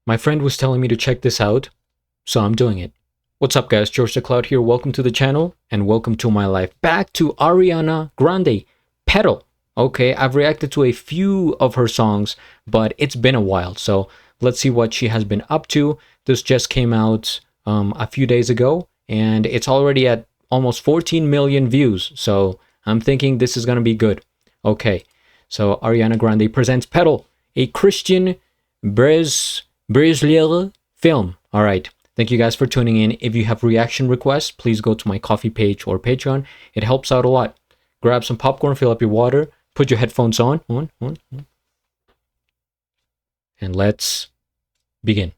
My friend was telling me to check this out, so I'm doing it. What's up, guys? GeorgeTheCloud here. Welcome to the channel and welcome to my life. Back to Ariana Grande, Petal. Okay, I've reacted to a few of her songs, but it's been a while, so let's see what she has been up to. This just came out a few days ago, and it's already at almost 14 million views, so I'm thinking this is gonna be good. Okay, so Ariana Grande presents Petal, a Christian Brasileiro film. All right. Thank you guys for tuning in. If you have reaction requests, please go to my Coffee page or Patreon. It helps out a lot. Grab some popcorn, fill up your water, put your headphones on, and let's begin.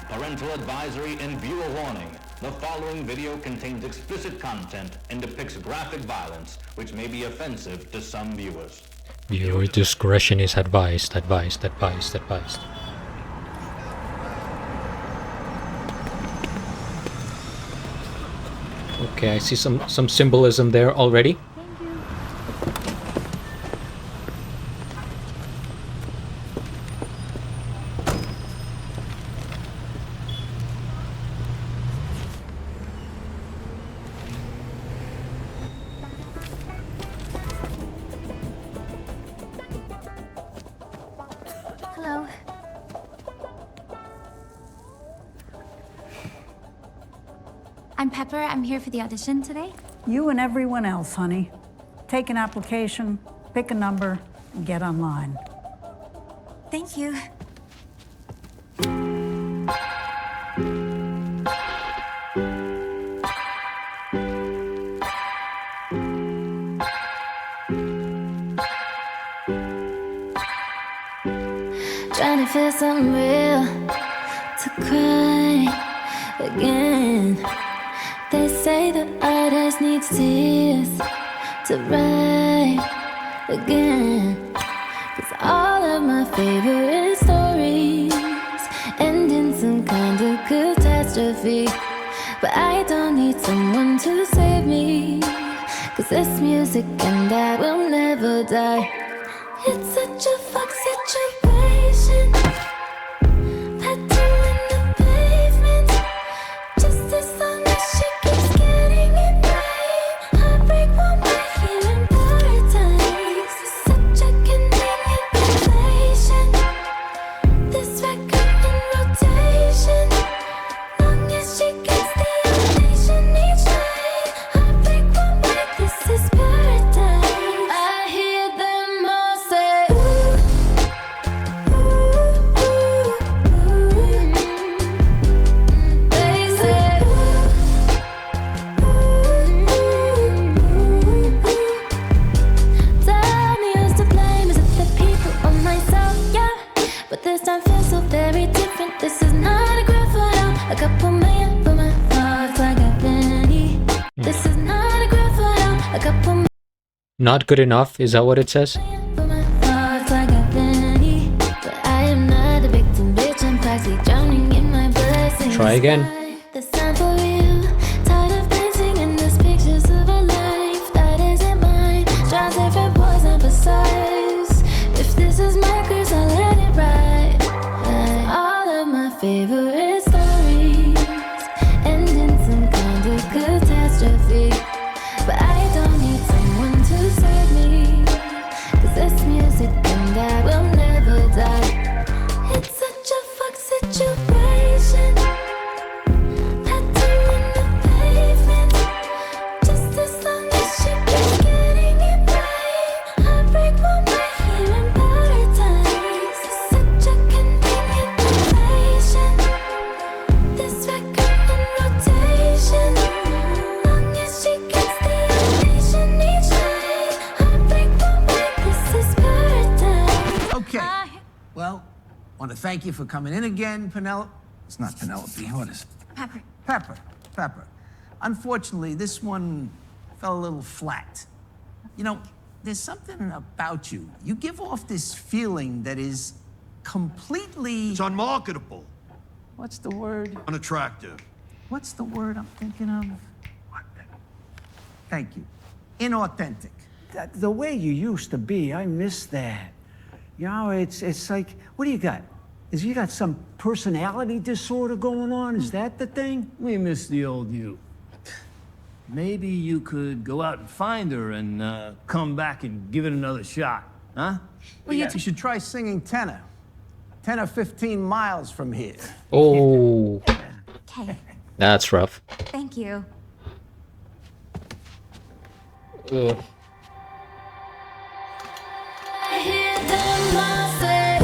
Parental advisory and viewer warning. The following video contains explicit content and depicts graphic violence, which may be offensive to some viewers. Viewer discretion is advised. Okay, I see some symbolism there already. Hello. I'm Pepper. I'm here for the audition today. You and everyone else, honey. Take an application, pick a number, and get online. Thank you. Trying to feel something real, to cry again. They say that artists need tears to write again. 'Cause all of my favorite stories end in some kind of catastrophe. But I don't need someone to save me, 'cause this music and I will never die. It's such a fuck situation. Petal in the pavement. Just as long as she keeps getting it right. Heartbreak won't be here in paradise. It's such a convenient revelation. This record in rotation. Long as she gets the ovation each night. Heartbreak won't break. This is paradise. I hear them all say, ooh, ooh, ooh, ooh. They say, ooh, ooh, ooh. Tell me who's to blame, is it the people or myself? Yeah, but this time feels so very different. This is not a grand photo, a couple million for my thoughts like a penny. This is not a grand photo, a couple million Not good enough, is that what it says? for my thoughts like a penny. But I am not a victim, bitch. I'm toxic, drowning in my blessings. Try again. This time for real. Tired of dancing in these pictures of a life that isn't mine. Try different boys and precise. If this is my curse, I'll let it ride. All of my favorite stories end in some kind of catastrophe. But I don't need someone to save me, 'cause this music and I will never die. It's such a fuck situation. Petal in the pavement. Just as long as she keeps getting it right. Heartbreak won't be here in paradise. It's such a convenient revelation. This record in rotation. Long as she gets the ovation each night. Heartbreak won't break. This is paradise. Okay. Well, want to thank you for coming in again, Penelope. It's not Penelope. What is it? Pepper. Pepper. Unfortunately, this one fell a little flat. You know, there's something about you. You give off this feeling that is completely... It's unmarketable, What's the word? unattractive. What's the word I'm thinking of? Thank you. Inauthentic. the way you used to be, I miss that. You know, it's like, what do you got? Is you got some personality disorder going on? Is that the thing? We miss the old you. Maybe you could go out and find her and come back and give it another shot, huh? Well, You should try singing tenor. 10 or 15 miles from here. Oh, Okay, that's rough. thank you. Ugh. I hear them all say,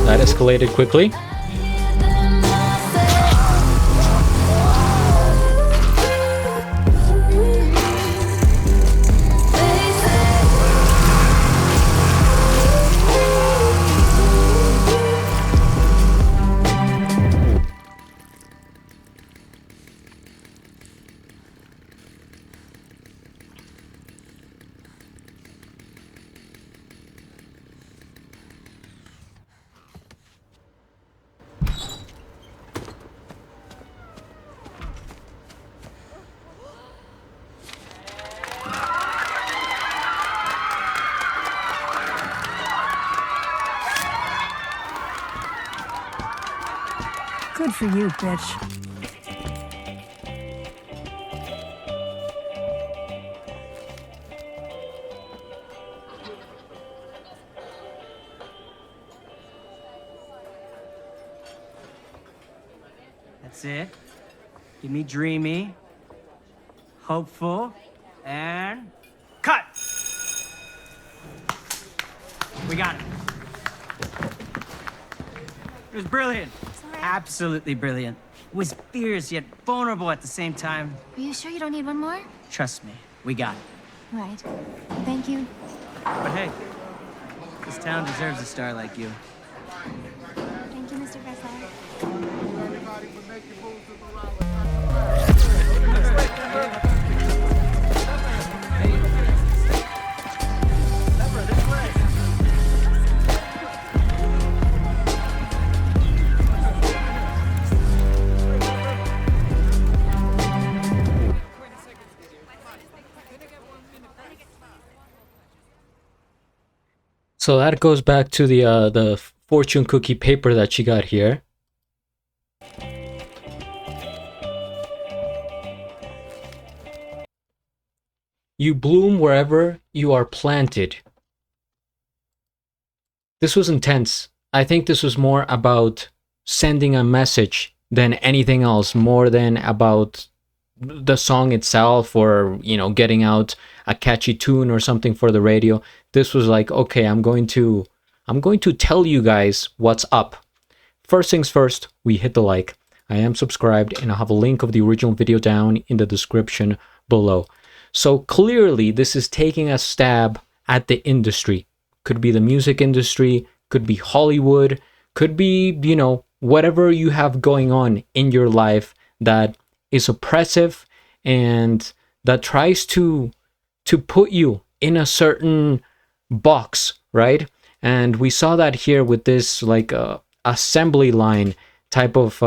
That escalated quickly. Good for you, bitch. That's it. Give me dreamy, hopeful, and cut! We got it. It was brilliant. Absolutely brilliant. It was fierce yet vulnerable at the same time. Are you sure you don't need one more? Trust me, we got it. Right. Thank you. But hey, this town deserves a star like you. Thank you, Mr. Gressler. So that goes back to the fortune cookie paper that she got here. You bloom wherever you are planted. This was intense. I think this was more about sending a message than anything else, more than about the song itself or, you know, getting out a catchy tune or something for the radio. This was like, okay, I'm going to tell you guys what's up. First things first, we hit the like. I am subscribed and I'll have a link of the original video down in the description below. So clearly this is taking a stab at the industry. Could be the music industry, could be Hollywood, could be, you know, whatever you have going on in your life that is oppressive and that tries to put you in a certain box, right? And we saw that here with this like assembly line type of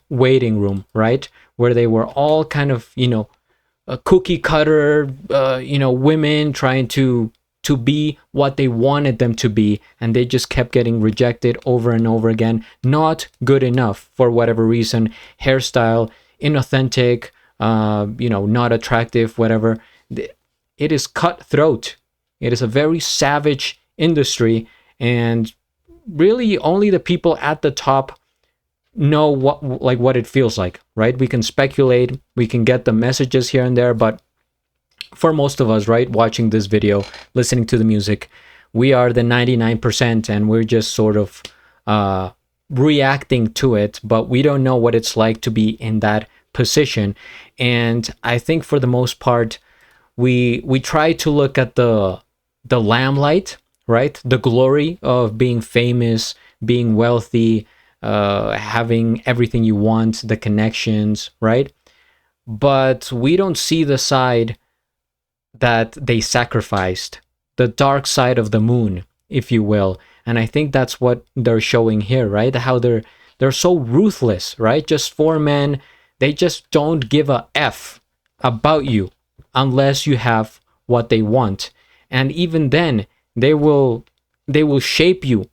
waiting room, right? Where they were all kind of, you know, a cookie cutter, you know, women trying to be what they wanted them to be, and they just kept getting rejected over and over again. Not good enough for whatever reason. Hairstyle, inauthentic, you know, not attractive, whatever. It is cutthroat. It is a very savage industry, and really only the people at the top know what it feels like, right? We can speculate, we can get the messages here and there, but for most of us, right, watching this video, listening to the music, we are the 99% and we're just sort of reacting to it, but we don't know what it's like to be in that position. And I think for the most part, we try to look at the limelight, right? The glory of being famous, being wealthy, having everything you want, the connections, right? But we don't see the side that they sacrificed, the dark side of the moon, if you will. And I think that's what they're showing here, right? How they're so ruthless, right? Just four men, they just don't give a F about you unless you have what they want. And even then, they will shape you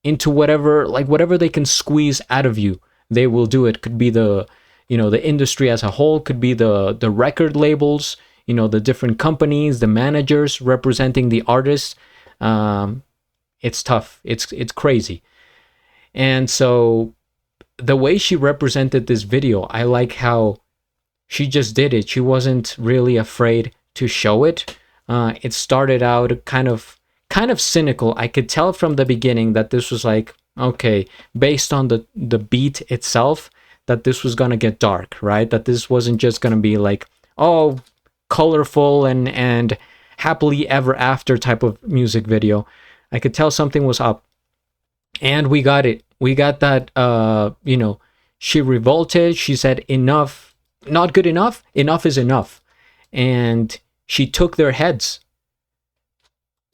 into whatever they can squeeze out of you, they will do it. Could be the the industry as a whole, could be the record labels, the different companies, the managers representing the artists. It's tough. It's crazy. And so the way she represented this video, I like how she just did it. She wasn't really afraid to show it. It started out kind of cynical. I could tell from the beginning that this was like, okay, based on the beat itself, that this was gonna get dark, right? That this wasn't just gonna be like, oh, colorful and happily ever after type of music video. I could tell something was up. And we got it. We got that, she revolted. She said, enough, not good enough. Enough is enough. And she took their heads.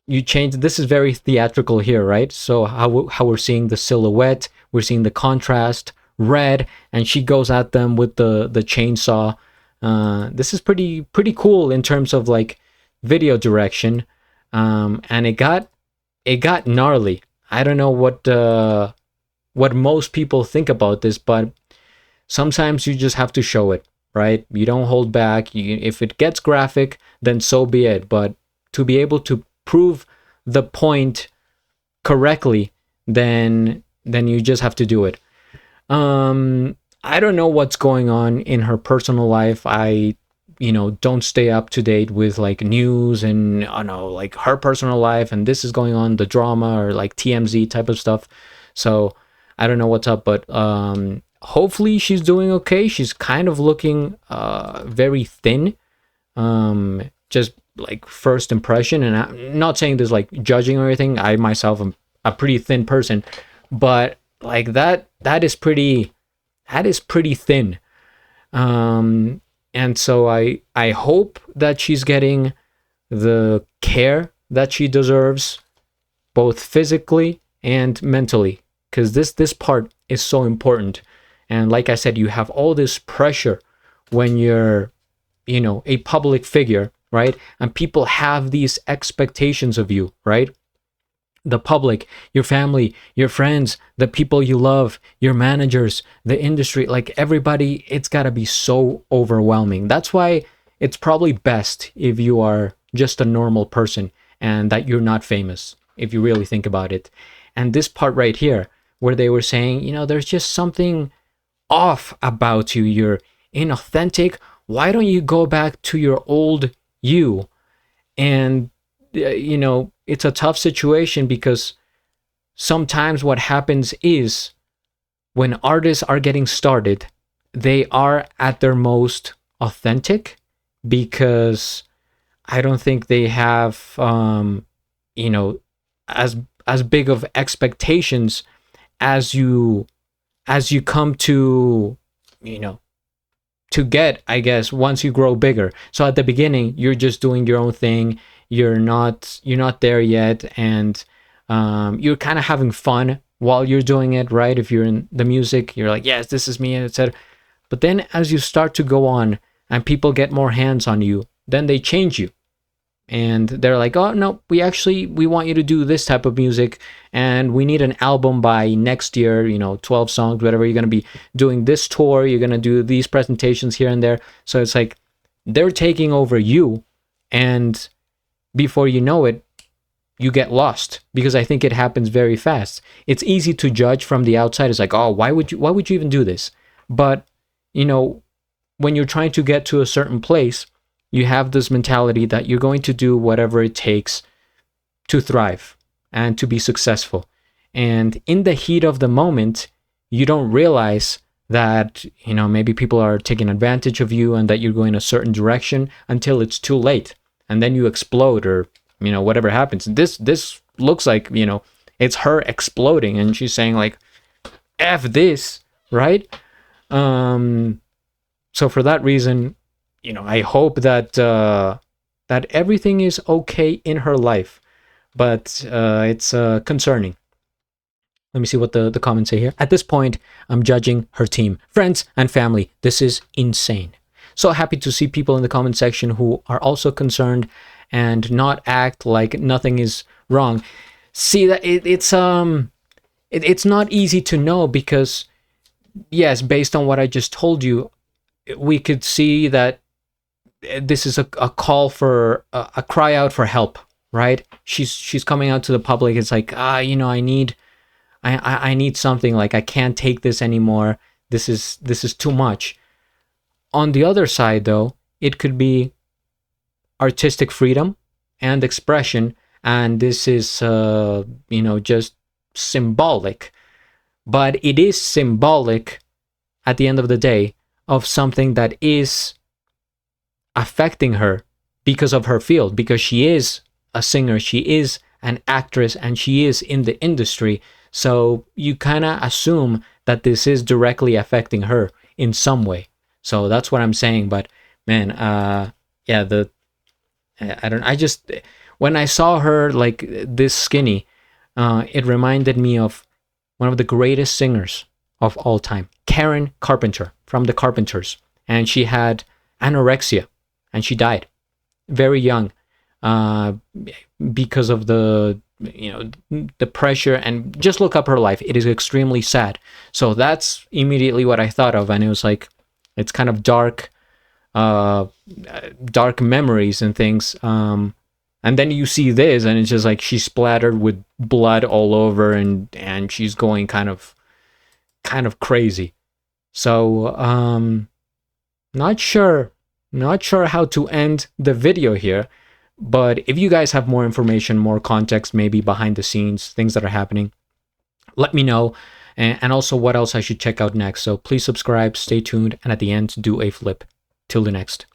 You changed. This is very theatrical here, right? So how we're seeing the silhouette, we're seeing the contrast, red, and she goes at them with the chainsaw. This is pretty cool in terms of like video direction. And it got gnarly. I don't know what most people think about this, but sometimes you just have to show it, right? You don't hold back. If it gets graphic, then so be it. But to be able to prove the point correctly, then you just have to do it. I don't know what's going on in her personal life. I don't stay up to date with like news and like her personal life and this is going on, the drama or like TMZ type of stuff. So I don't know what's up, but hopefully she's doing okay. She's kind of looking very thin, just like first impression. And I'm not saying this like judging or anything. I myself am a pretty thin person, but like that is pretty thin. And so I hope that she's getting the care that she deserves, both physically and mentally, because this part is so important. And like I said, you have all this pressure when you're a public figure, right? And people have these expectations of you, right? The public, your family, your friends, the people you love, your managers, the industry, like everybody, it's got to be so overwhelming. That's why it's probably best if you are just a normal person and that you're not famous, if you really think about it. And this part right here, where they were saying, there's just something off about you. You're inauthentic. Why don't you go back to your old you? And it's a tough situation because sometimes what happens is when artists are getting started, they are at their most authentic because I don't think they have, as big of expectations as you come to, to get, I guess, once you grow bigger. So at the beginning, you're just doing your own thing. You're not there yet, and you're kind of having fun while you're doing it, right? If you're in the music, you're like, yes, this is me, etc. But then as you start to go on and people get more hands on you, then they change you. And they're like, oh, no, we want you to do this type of music, and we need an album by next year, 12 songs, whatever. You're going to be doing this tour. You're going to do these presentations here and there. So it's like they're taking over you, and before you know it, you get lost, because I think it happens very fast. It's easy to judge from the outside. It's like, oh, why would you even do this? But, when you're trying to get to a certain place, you have this mentality that you're going to do whatever it takes to thrive and to be successful. And in the heat of the moment, you don't realize that, maybe people are taking advantage of you and that you're going a certain direction until it's too late. And then you explode, or, whatever happens. This looks like, it's her exploding, and she's saying like, F this, right? So for that reason, I hope that that everything is okay in her life. but it's concerning. Let me see what the comments say here. At this point, I'm judging her team, friends, and family. This is insane. So happy to see people in the comment section who are also concerned and not act like nothing is wrong. See that it's not easy to know because, yes, based on what I just told you, we could see that this is a call for a cry out for help, right? She's coming out to the public. It's like, you know, I need something. Like, I can't take this anymore. This is too much. On the other side, though, it could be artistic freedom and expression, and this is you know, just symbolic. But it is symbolic at the end of the day of something that is affecting her because of her field, because she is a singer, she is an actress, and she is in the industry. So you kind of assume that this is directly affecting her in some way. So that's what I'm saying. But man, yeah, I just, when I saw her like this skinny, it reminded me of one of the greatest singers of all time, Karen Carpenter from the Carpenters. And she had anorexia and she died very young because of the, you know, the pressure. And just look up her life. It is extremely sad. So that's immediately what I thought of. And it was like, it's kind of dark memories and things. And then you see this and it's just like she's splattered with blood all over, and she's going kind of crazy. So not sure how to end the video here. But if you guys have more information, more context, maybe behind the scenes, things that are happening, let me know. And also what else I should check out next. So please subscribe, stay tuned, and at the end, do a flip. Till the next.